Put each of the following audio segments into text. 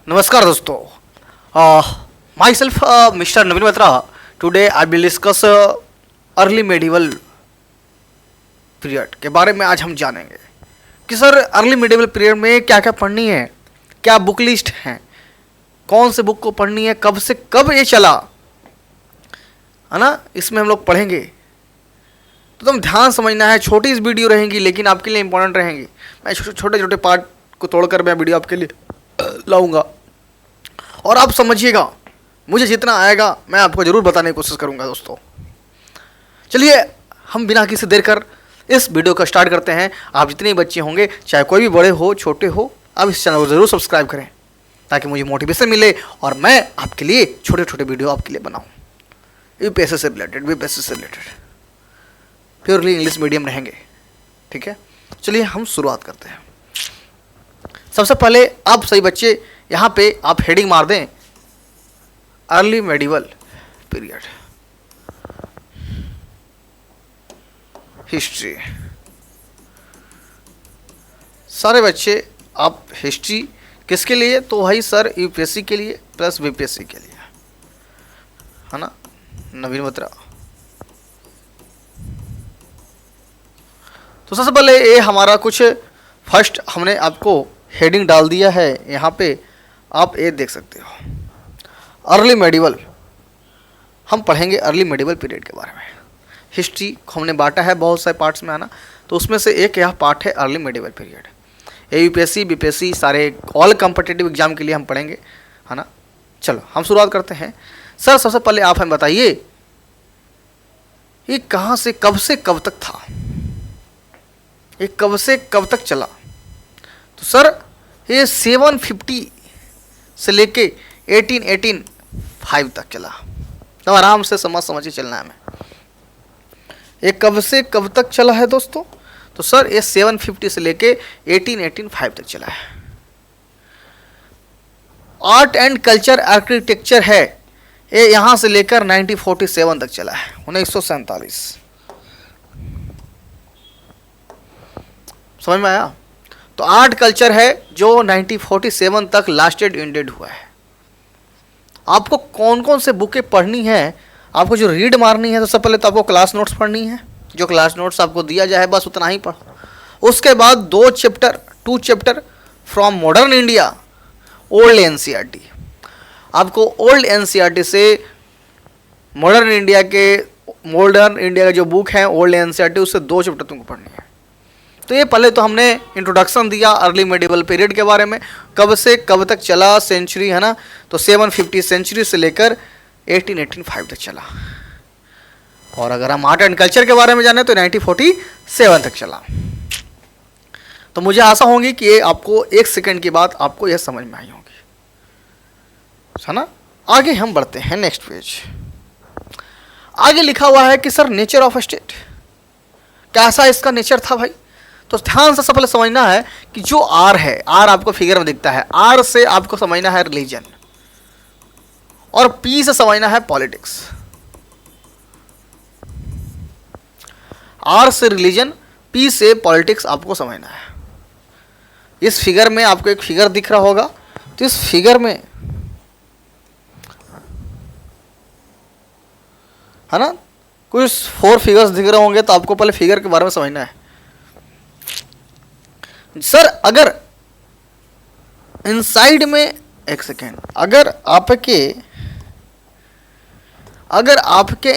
नमस्कार दोस्तों, my self mister Naveen Batra. Today I will discuss early medieval period के बारे में. आज हम जानेंगे कि सर अर्ली मेडिवल पीरियड में क्या क्या पढ़नी है, क्या बुक लिस्ट है, कौन से बुक को पढ़नी है, कब से कब ये चला है ना, इसमें हम लोग पढ़ेंगे. तो तुम ध्यान समझना है. छोटी इस वीडियो रहेंगी लेकिन आपके लिए इंपॉर्टेंट रहेंगी. मैं छोटे छोटे पार्ट को तोड़कर मैं वीडियो आपके लिए लाऊंगा और आप समझिएगा. मुझे जितना आएगा मैं आपको ज़रूर बताने की कोशिश करूंगा दोस्तों. चलिए हम बिना किसी देर कर इस वीडियो को स्टार्ट करते हैं. आप जितने बच्चे होंगे, चाहे कोई भी बड़े हो छोटे हो, आप इस चैनल को ज़रूर सब्सक्राइब करें ताकि मुझे मोटिवेशन मिले और मैं आपके लिए छोटे छोटे वीडियो आपके लिए बनाऊँ. यूपीएससी से रिलेटेड, बीपीएससी से रिलेटेड, प्योरली इंग्लिश मीडियम रहेंगे. ठीक है, चलिए हम शुरुआत करते हैं. सबसे पहले आप सही बच्चे यहाँ पे आप हेडिंग मार दें अर्ली मेडिवल पीरियड हिस्ट्री. सारे बच्चे आप हिस्ट्री किसके लिए, तो भाई सर यूपीएससी के लिए प्लस बीपीएससी के लिए, है ना. नवीन बत्रा. तो सबसे पहले ये हमारा कुछ फर्स्ट हमने आपको हेडिंग डाल दिया है यहाँ पे. आप ये देख सकते हो अर्ली मेडिवल. हम पढ़ेंगे अर्ली मेडिवल पीरियड के बारे में. हिस्ट्री को हमने बांटा है बहुत सारे पार्ट्स में, आना तो उसमें से एक यह पार्ट है अर्ली मेडिवल पीरियड. ये यूपीएससी बीपीएससी सारे ऑल कॉम्पिटिटिव एग्जाम के लिए हम पढ़ेंगे, है ना. चलो हम शुरुआत करते हैं. सर सबसे पहले आप हमें बताइए ये कहाँ से कब तक था, ये कब से कब तक चला. तो सर ये 750 से लेके 1885 तक चला. तो आराम से समझ चलना है हमें. ये कब से कब तक चला है दोस्तों, तो सर ये 750 से लेके 1885 तक चला है. आर्ट एंड कल्चर आर्किटेक्चर है, ये यहाँ से लेकर 1947 तक चला है, 1947. समझ में आया. तो आर्ट कल्चर है जो 1947 तक लास्टेड एंडेड हुआ है. आपको कौन कौन से बुकें पढ़नी है, आपको जो रीड मारनी है, तो सबसे पहले तो आपको क्लास नोट्स पढ़नी है. जो क्लास नोट्स आपको दिया जाए बस उतना ही पढ़ो. उसके बाद 2 chapter from modern India old NCERT. आपको ओल्ड एनसीईआरटी से मॉडर्न इंडिया का जो बुक है ओल्ड एनसीईआरटी, उससे 2 चैप्टर तुमको पढ़नी है. तो ये पहले तो हमने इंट्रोडक्शन दिया अर्ली मेडिवल पीरियड के बारे में, कब से कब तक चला, सेंचुरी, है ना. तो 750 सेंचुरी से लेकर 1885 तक चला. और अगर हम आर्ट एंड कल्चर के बारे में जाने तो 1947 तक चला. तो मुझे आशा होगी कि ये आपको 1 सेकंड के बाद आपको यह समझ में आई होगी, है ना. आगे हम बढ़ते हैं नेक्स्ट पेज. आगे लिखा हुआ है कि सर नेचर ऑफ स्टेट, कैसा इसका नेचर था भाई. तो ध्यान से सबसे पहले समझना है कि जो आर है, आर आपको फिगर में दिखता है, आर से आपको समझना है रिलीजन और पी से समझना है पॉलिटिक्स. आर से रिलीजन, पी से पॉलिटिक्स आपको समझना है. इस फिगर में आपको एक फिगर दिख रहा होगा, तो इस फिगर में, है ना, कुछ 4 फिगर्स दिख रहे होंगे. तो आपको पहले फिगर के बारे में समझना है. सर अगर इनसाइड में, एक सेकेंड, अगर आपके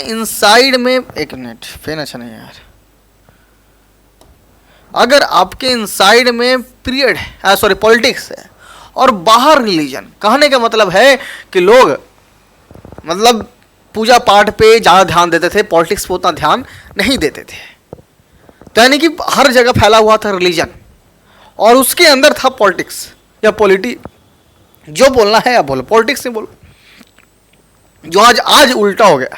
इनसाइड में, एक मिनट, पेन अच्छा नहीं है यार. अगर आपके इनसाइड में पीरियड है, सॉरी पॉलिटिक्स है, और बाहर रिलीजन, कहने का मतलब है कि लोग मतलब पूजा पाठ पे ज़्यादा ध्यान देते थे, पॉलिटिक्स पे उतना ध्यान नहीं देते थे. तो यानी कि हर जगह फैला हुआ था रिलीजन और उसके अंदर था पॉलिटिक्स या पॉलिटी. जो बोलना है या बोलो, पॉलिटिक्स नहीं बोलो. जो आज उल्टा हो गया,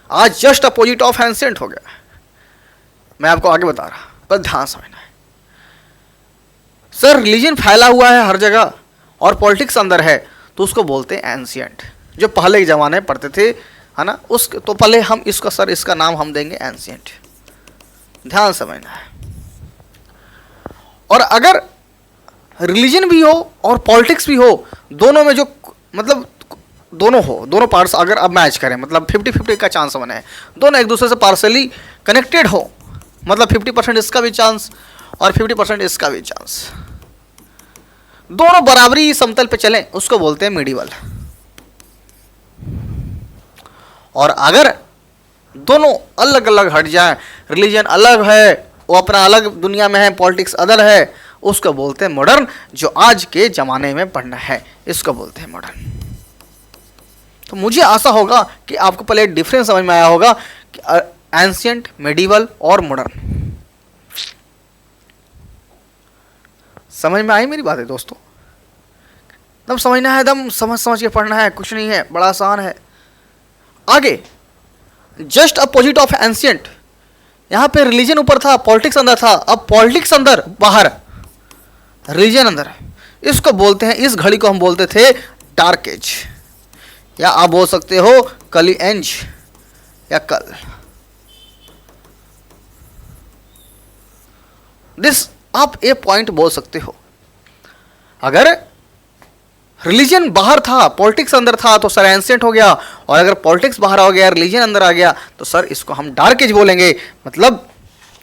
आज जस्ट अपोजिट ऑफ एंसेंट हो गया. मैं आपको आगे बता रहा, पर ध्यान समझना है. सर रिलीजन फैला हुआ है हर जगह और पॉलिटिक्स अंदर है, तो उसको बोलते हैं एंशियंट. जो पहले के ज़माने में पढ़ते थे, है ना, तो पहले हम इसका नाम हम देंगे एंशियंट. ध्यान समझना है. और अगर रिलीजन भी हो और पॉलिटिक्स भी हो, दोनों में जो मतलब दोनों हो, दोनों पार्ट्स अगर अब मैच करें, मतलब 50-50 का चांस बने, दोनों एक दूसरे से पार्सली कनेक्टेड हो, मतलब 50% इसका भी चांस और 50% इसका भी चांस, दोनों बराबरी समतल पे चलें, उसको बोलते हैं मिडिवल। और अगर दोनों अलग अलग हट जाएं, रिलीजन अलग है, वो अपना अलग दुनिया में है, पॉलिटिक्स अदर है, उसको बोलते हैं मॉडर्न। जो आज के ज़माने में पढ़ना है, इसको बोलते हैं मॉडर्न। तो मुझे आशा होगा कि आपको पहले डिफरेंस समझ में आया होगा कि एंशिएंट, मेडिवल और मॉडर्न। समझ में आई मेरी बातें दोस्तों? एकदम समझना है, एकदम समझ समझ के पढ़ना है, कुछ नहीं है, बड़ा आसान है। आगे जस्ट अपोजिट ऑफ एंशिएंट, यहाँ पे रिलीजन ऊपर था, पॉलिटिक्स अंदर था, अब पॉलिटिक्स अंदर, बाहर रिलीजन अंदर, इसको बोलते हैं, इस घड़ी को हम बोलते थे डार्क एज, या आप बोल सकते हो कली एंज या कल। दिस आप ए पॉइंट बोल सकते हो। अगर रिलीजन बाहर था, पॉलिटिक्स अंदर था, तो सर एंशिएंट हो गया, और अगर पॉलिटिक्स बाहर हो गया, रिलीजन अंदर आ गया, तो सर इसको हम डार्क एज बोलेंगे। मतलब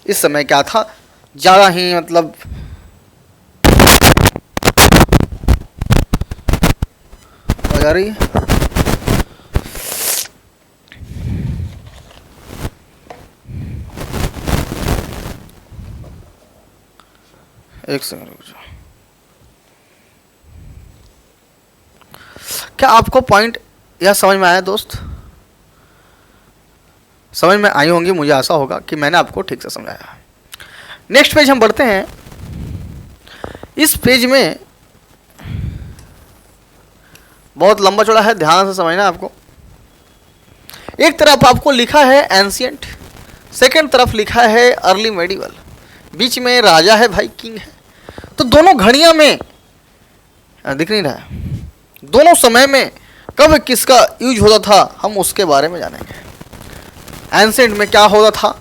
इस समय क्या था, ज़्यादा ही मतलब आ रही है, एक सेकंड रुक जाओ। क्या आपको पॉइंट यह समझ में आया दोस्त? समझ में आई होंगी, मुझे आशा होगा कि मैंने आपको ठीक से समझाया। नेक्स्ट पेज हम बढ़ते हैं। इस पेज में बहुत लंबा चौड़ा है, ध्यान से समझना आपको। एक तरफ आपको लिखा है एंशिएंट, सेकंड तरफ लिखा है अर्ली मेडिवल, बीच में राजा है भाई, किंग है। तो दोनों घड़ियां में दिख नहीं रहा है, दोनों समय में कब किसका यूज होता था, हम उसके बारे में जानेंगे। एंशिएंट में क्या होता था,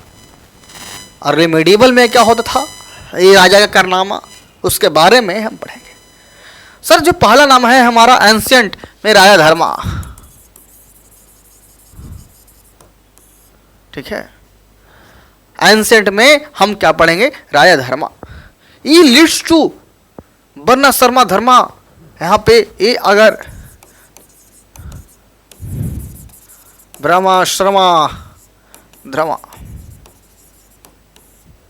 अर्ली मेडिवल में क्या होता था, ये राजा का कारनामा, उसके बारे में हम पढ़ेंगे। सर जो पहला नाम है हमारा एंशिएंट में, राजा धर्मा, ठीक है। एंशिएंट में हम क्या पढ़ेंगे, राजा धर्मा। ई लीड्स टू वर्ण शर्मा धर्मा, यहाँ पे ए अगर ब्रह्मा शर्मा धर्मा,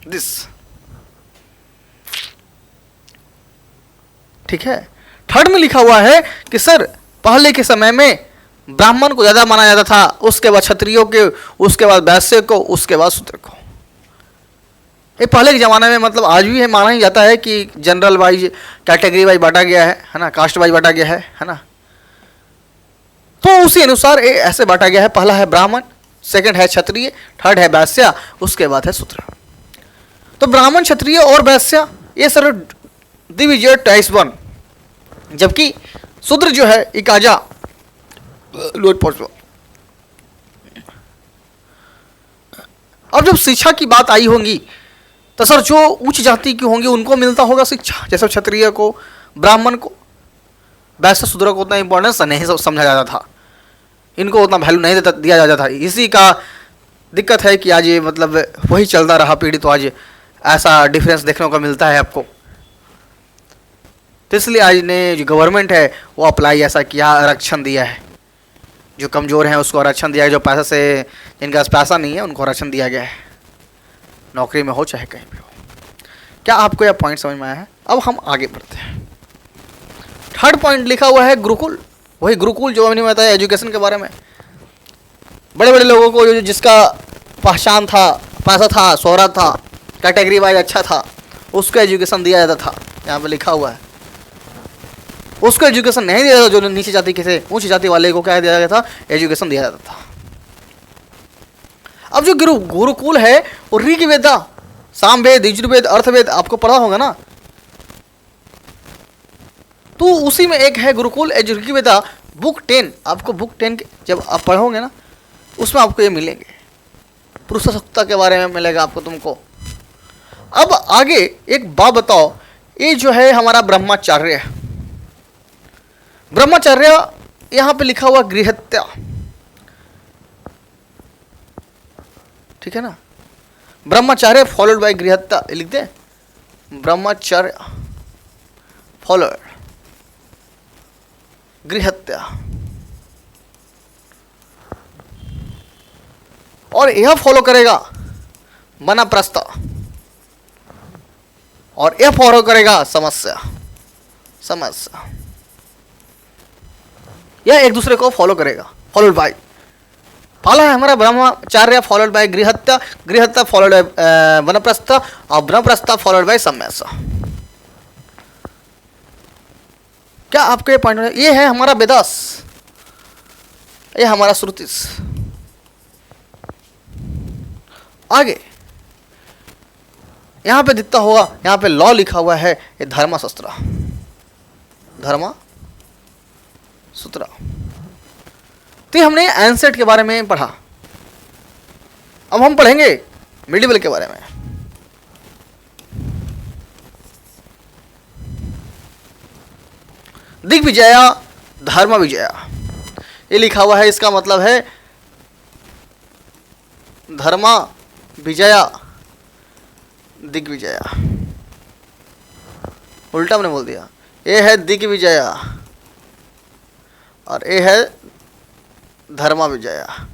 दिस, ठीक है। थर्ड में लिखा हुआ है कि सर पहले के समय में ब्राह्मण को ज्यादा माना जाता था, उसके बाद क्षत्रियों के, उसके बाद वैश्य को, उसके बाद शूद्र को। ये पहले के ज़माने में, मतलब आज भी है, माना ही जाता है कि जनरल वाइज, कैटेगरी वाइज बांटा गया है ना, कास्ट वाइज बांटा गया है ना। तो उसी अनुसार ये ऐसे बांटा गया है, पहला है ब्राह्मण, सेकंड है क्षत्रिय, थर्ड है वैश्य, उसके बाद है शूद्र। तो ब्राह्मण, क्षत्रिय और वैश्य ये सर डिविजेड टाइप्स वन, जबकि शूद्र जो है इकाजा लोअर पोस्ट। अब जब शिक्षा की बात आई होंगी तो सर जो उच्च जाति की होंगी उनको मिलता होगा शिक्षा, जैसे क्षत्रिय को, ब्राह्मण को, वैश्य शूद्र को उतना इंपॉर्टेंस नहीं समझा जाता था, इनको उतना वैल्यू नहीं दिया जाता था। इसी का दिक्कत है कि आज ये मतलब वही चलता रहा पीढ़ी, तो आज ऐसा डिफरेंस देखने को मिलता है आपको। तो इसलिए आज ने जो गवर्नमेंट है वो अप्लाई ऐसा किया, आरक्षण दिया है, जो कमज़ोर हैं उसको आरक्षण दिया है, जो पैसा से, जिनका पैसा नहीं है उनको आरक्षण दिया गया है, नौकरी में हो चाहे कहीं भी हो। क्या आपको यह पॉइंट समझ में आया है? अब हम आगे बढ़ते हैं। थर्ड पॉइंट लिखा हुआ है गुरुकुल, वही गुरुकुल जो मैंने बताया एजुकेशन के बारे में। बड़े बड़े लोगों को जो जिसका पहचान था, पैसा था, शोहरत था, कैटेगरी वाइज अच्छा था, उसको एजुकेशन दिया जाता था, यहाँ पे लिखा हुआ है। उसको एजुकेशन नहीं दिया जाता, जो नीचे जाति के थे, ऊंची जाति वाले को क्या दिया जाता था, एजुकेशन दिया जाता था। अब जो गुरुकुल है वो ऋग्वेदा, सामवेद, यजुर्वेद, अर्थवेद आपको पढ़ा होगा ना, तो उसी में एक है गुरुकुल ऋग्वेदा। बुक 10, आपको बुक 10 जब आप पढ़ोगे ना, उसमें आपको ये मिलेंगे, पुरुष सत्ता के बारे में मिलेगा आपको तुमको। अब आगे एक बात बताओ, ये जो है हमारा ब्रह्मचर्य है। ब्रह्मचर्य यहां पे लिखा हुआ गृहत्या, ठीक है ना। ब्रह्मचर्य फॉलोड बाय गृहत्या लिख दे, ब्रह्मचर्य फॉलोड गृहत्या। और यह फॉलो करेगा वानप्रस्थ, और यह फॉलो करेगा समस्या। यह एक दूसरे को फॉलो करेगा, फॉलोड बाय। पहला है हमारा ब्रह्मचर्य फॉलोड बाय गृहत्या, गृहत्या फॉलोड बाय वानप्रस्थ, और वानप्रस्थ फॉलोड बाय सम्यास। क्या आपको ये पॉइंट, ये है हमारा वेदास, ये हमारा श्रुतिस। आगे यहां पे दिखता होगा, यहां पे लॉ लिखा हुआ है, ये धर्मशास्त्र, धर्मसूत्र। तो हमने एंसेट के बारे में पढ़ा। अब हम पढ़ेंगे मिडिवल के बारे में। दिग्विजया धर्म विजया, ये लिखा हुआ है, इसका मतलब है धर्म विजया दिग्विजया। उल्टा मैंने बोल दिया, ये है दिग्विजया और ये है धर्म विजया।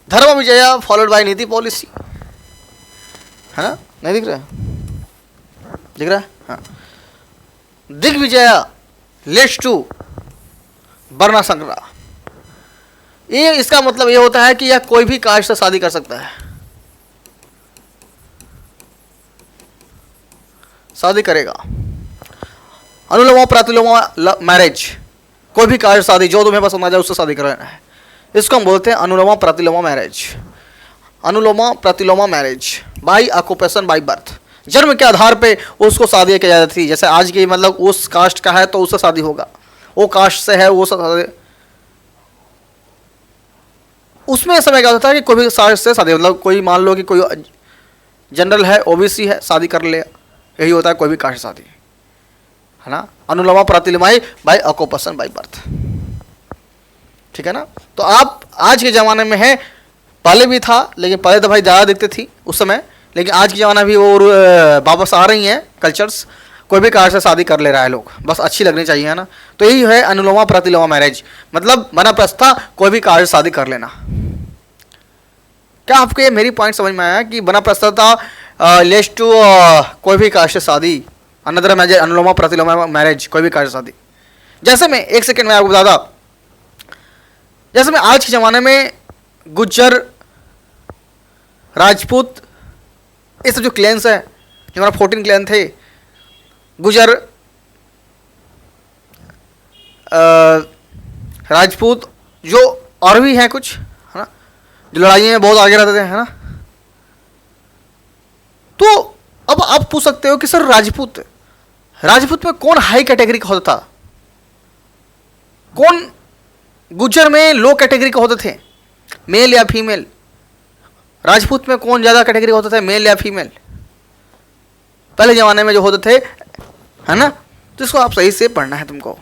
धर्म विजया फॉलोड बाय नीति पॉलिसी, है ना। नहीं दिख रहा है, दिख रहा है, हाँ। दिग्विजया लेट्स टू वर्ण संग्रह, ये इसका मतलब ये होता है कि यह कोई भी कास्ट से शादी कर सकता है, शादी करेगा। अनुलोमा प्रतिलोमा मैरिज, कोई भी कास्ट शादी, जो तुम्हें पसंद आ जाए उससे शादी कर लेना है। इसको हम बोलते हैं अनुलोमा प्रतिलोमा मैरिज। अनुलोमा प्रतिलोमा marriage by occupation by birth, जन्म के आधार पे उसको शादी की जाती थी। जैसे आज की मतलब उस कास्ट का है तो उससे शादी होगा, वो कास्ट से है वो शादी। उसमें समय क्या होता है कि कोई भी कास्ट से शादी, मतलब कोई मान लो कि कोई जनरल है, ओबीसी है, शादी कर ले, यही होता है कोई भी कास्ट शादी, है ना। अनुलोमा प्रतिलोमा बाई ऑक्यूपेशन बाई बर्थ, ठीक है ना। तो आप आज के ज़माने में है, पहले भी था लेकिन पहले तो भाई ज़्यादा दिखती थी उस समय, लेकिन आज के ज़माना भी वो वापस आ रही हैं कल्चर्स। कोई भी कास्ट से शादी कर ले रहा है लोग, बस अच्छी लगनी चाहिए, है ना। तो यही है अनुलोमा प्रतिलोमा मैरिज, मतलब वानप्रस्थ कोई भी कास्ट से शादी कर लेना। क्या आपको ये मेरी पॉइंट समझ में आया कि वानप्रस्थ लेट्स टू कोई भी कास्ट से शादी, अनदर मैरिज अनुलोमा प्रतिलोमा मैरिज, कोई भी कास्ट से शादी। जैसे मैं एक सेकेंड में आपको बताता, जैसे मैं आज के ज़माने में गुज्जर, राजपूत, ये सब जो क्लैंस है, जो हमारा 14 क्लैन थे, गुजर, राजपूत, जो और भी हैं कुछ, है ना, जो लड़ाई में बहुत आगे रहते थे, है ना। तो अब आप पूछ सकते हो कि सर राजपूत में कौन हाई कैटेगरी का होता था, कौन गुज्जर में लो कैटेगरी का होते थे, मेल या फीमेल। राजपूत में कौन ज़्यादा कैटेगरी होते थे, मेल या फीमेल, पहले ज़माने में जो होते थे, है ना। तो इसको आप सही से पढ़ना है तुमको,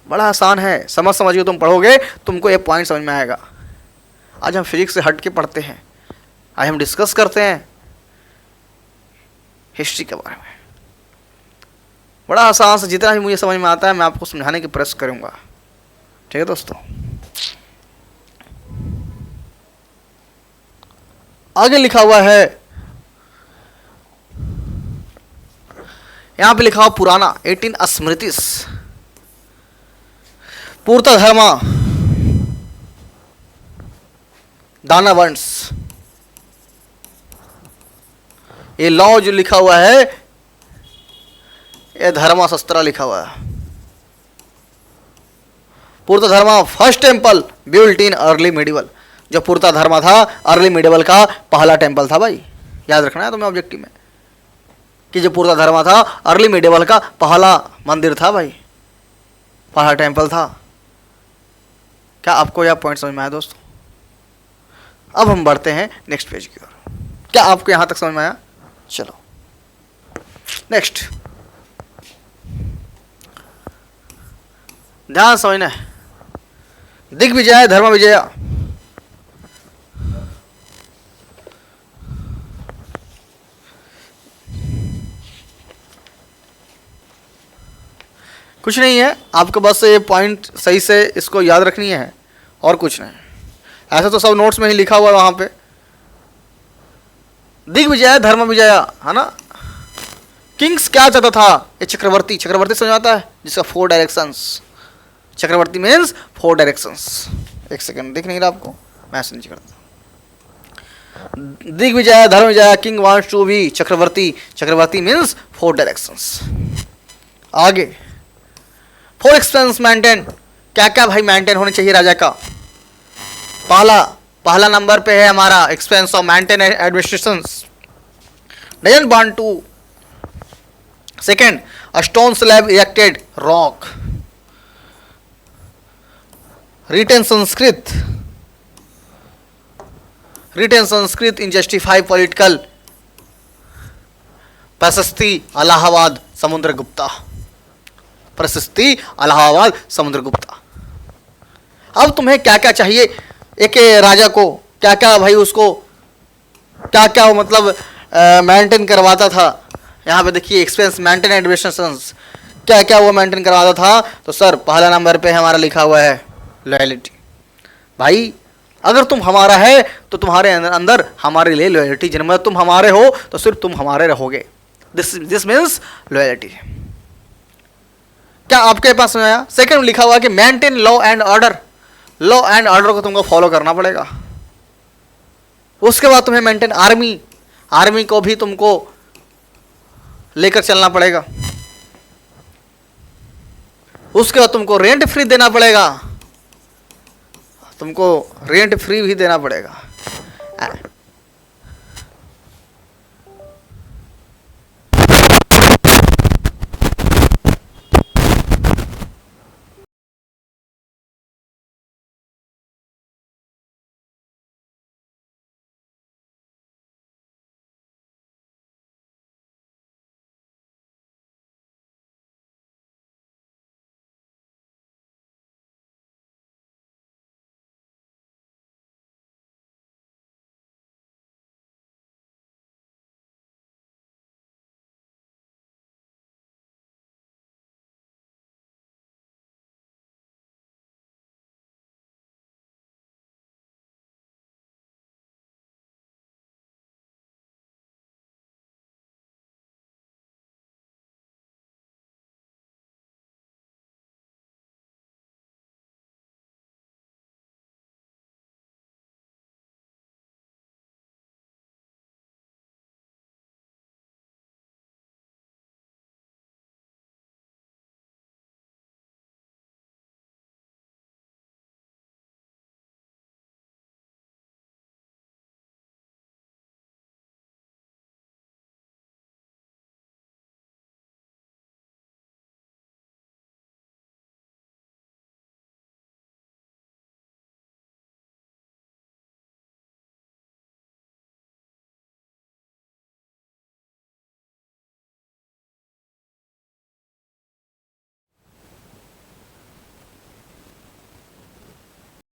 बड़ा आसान है, समझ के तुम पढ़ोगे तुमको ये पॉइंट समझ में आएगा। आज हम फिजिक्स से हट के पढ़ते हैं, आज हम डिस्कस करते हैं हिस्ट्री के बारे में। बड़ा आसान से, जितना भी मुझे समझ में आता है मैं आपको समझाने की प्रयास करूँगा, ठीक है दोस्तों। आगे लिखा हुआ है, यहां पे लिखा हुआ पुराना 18 स्मृतिस, पूर्ता धर्मा, दानवंश। ये लॉ जो लिखा हुआ है, ये धर्मशास्त्र लिखा हुआ है। पूर्ता धर्मा first temple built in early medieval, जो पूर्ता धर्मा था अर्ली मिडिवल का पहला टेम्पल था भाई, याद रखना है तुम्हें ऑब्जेक्टिव में कि जो पूर्ता धर्मा था अर्ली मिडिवल का पहला मंदिर था भाई, पहला टेम्पल था। क्या आपको यह पॉइंट समझ में आया दोस्तों? अब हम बढ़ते हैं नेक्स्ट पेज की ओर। क्या आपको यहां तक समझ में आया? चलो नेक्स्ट, ध्यान समझना है, दिग्विजय धर्म विजय। कुछ नहीं है, आपको बस ये पॉइंट सही से इसको याद रखनी है और कुछ नहीं। ऐसा तो सब नोट्स में ही लिखा हुआ है वहां पे, दिग्विजय धर्म विजय, है ना। किंग्स क्या चाहता था, ये चक्रवर्ती, चक्रवर्ती समझ आता है जिसका 4 डायरेक्शंस, चक्रवर्ती मीन्स 4 डायरेक्शंस। एक सेकंड, दिख नहीं रहा आपको, मैं ऐसे नीचे करता। दिग्विजय धर्म विजय, किंग वांट्स टू बी चक्रवर्ती, चक्रवर्ती मीन्स 4 डायरेक्शंस। आगे 4 एक्सपेंस मेंटेन, क्या क्या भाई मेंटेन होने चाहिए राजा का। पहला नंबर पे है हमारा expense of maintain administration, doesn't want to. Second, a stone slab erected, rock. Written Sanskrit in justify political, Prashasti Allahabad Samudragupta, प्रशस्ति इलाहाबाद समुद्रगुप्ता। अब तुम्हें क्या क्या चाहिए एक राजा को, क्या क्या भाई उसको क्या क्या वो मतलब मेंटेन करवाता था। यहाँ पे देखिए एक्सपेंस मेंटेन एडमिनिस्ट्रेशन, क्या क्या वो मेंटेन करवाता था। तो सर पहला नंबर पे हमारा लिखा हुआ है लॉयल्टी। भाई अगर तुम हमारा है तो तुम्हारे अंदर हमारे लिए लॉयल्टी, जिनमें तुम हमारे हो तो सिर्फ तुम हमारे रहोगे। This means loyalty. क्या आपके पास में आया। सेकंड लिखा हुआ कि maintain law and order, law and order को तुमको फॉलो करना पड़ेगा। उसके बाद तुम्हें मेंटेन आर्मी, आर्मी को भी तुमको लेकर चलना पड़ेगा। उसके बाद तुमको रेंट फ्री देना पड़ेगा, तुमको रेंट फ्री भी देना पड़ेगा।